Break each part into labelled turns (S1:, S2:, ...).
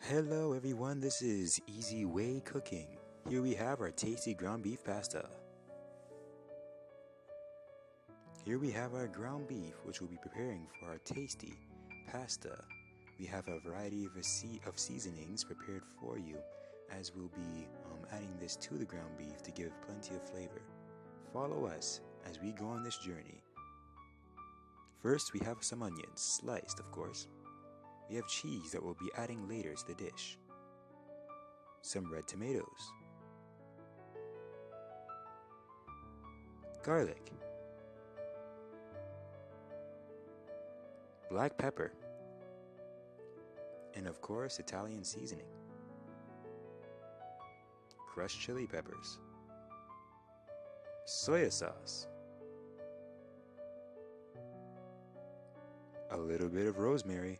S1: Hello everyone, this is Easy Way Cooking. Here we have our tasty ground beef pasta. Here we have our ground beef, which we'll be preparing for our tasty pasta. We have a variety of seasonings prepared for you, as we'll be adding this to the ground beef to give plenty of flavor. Follow us as we go on this journey. First, we have some onions, sliced of course. We have cheese that we'll be adding later to the dish. Some red tomatoes. Garlic. Black pepper. And of course, Italian seasoning. Crushed chili peppers. Soya sauce. A little bit of rosemary.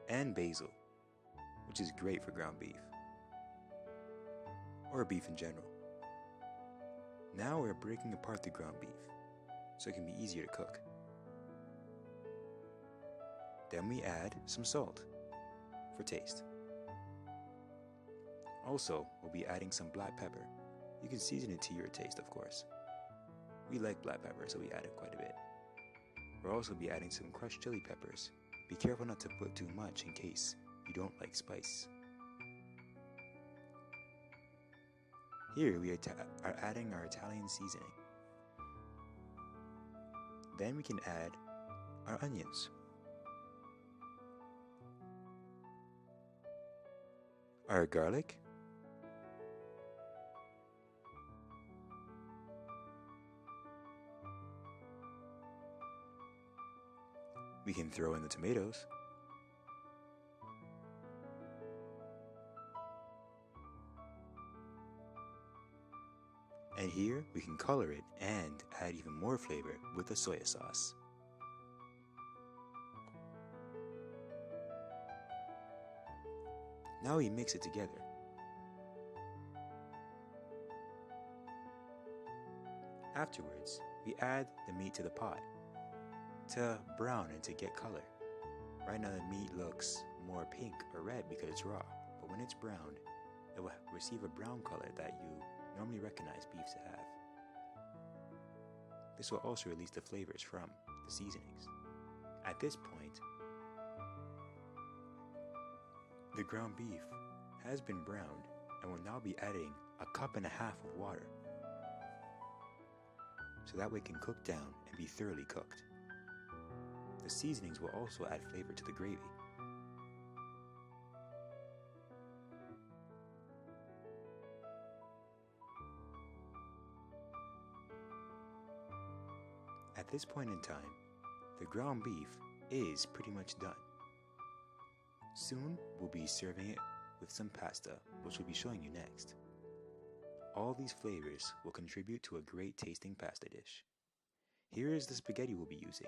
S1: And basil, which is great for ground beef, or beef in general. Now we're breaking apart the ground beef, so it can be easier to cook. Then we add some salt, for taste. Also, we'll be adding some black pepper. You can season it to your taste, of course. We like black pepper, so we add it quite a bit. We'll also be adding some crushed chili peppers. Be careful not to put too much in case you don't like spice. Here we are adding our Italian seasoning. Then we can add our onions. Our garlic. We can throw in the tomatoes. And here we can color it and add even more flavor with the soya sauce. Now we mix it together. Afterwards, we add the meat to the pot to brown and to get color. Right now the meat looks more pink or red because it's raw, but when it's browned, it will receive a brown color that you normally recognize beef to have. This will also release the flavors from the seasonings. At this point, the ground beef has been browned and will now be adding 1.5 cups of water, so that way it can cook down and be thoroughly cooked. The seasonings will also add flavor to the gravy. At this point in time, the ground beef is pretty much done. Soon we'll be serving it with some pasta, which we'll be showing you next. All these flavors will contribute to a great tasting pasta dish. Here is the spaghetti we'll be using.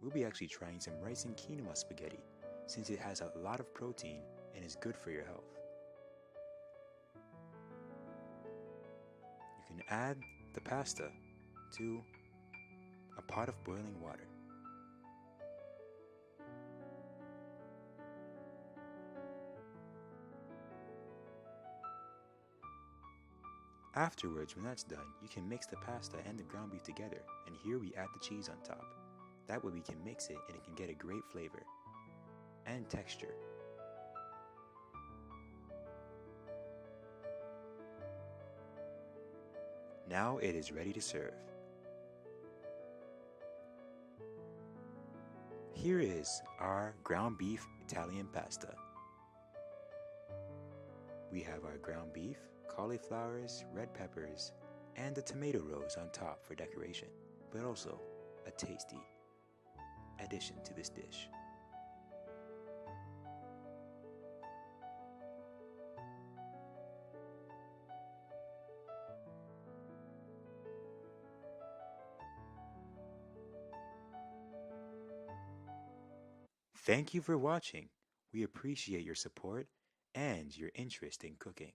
S1: We'll be actually trying some rice and quinoa spaghetti, since it has a lot of protein and is good for your health. You can add the pasta to a pot of boiling water. Afterwards, when that's done, you can mix the pasta and the ground beef together, and here we add the cheese on top. That way we can mix it and it can get a great flavor and texture. Now it is ready to serve. Here is our ground beef Italian pasta. We have our ground beef, cauliflowers, red peppers, and the tomato rose on top for decoration, but also a tasty addition to this dish. Thank you for watching. We appreciate your support and your interest in cooking.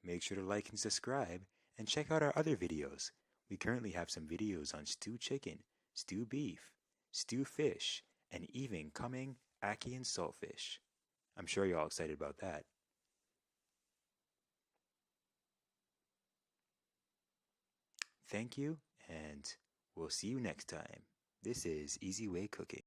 S1: Make sure to like and subscribe, and check out our other videos. We currently have some videos on stewed chicken, stewed beef, stewed fish, and even coming ackee and saltfish. I'm sure you're all excited about that. Thank you, and we'll see you next time. This is Easy Way Cooking.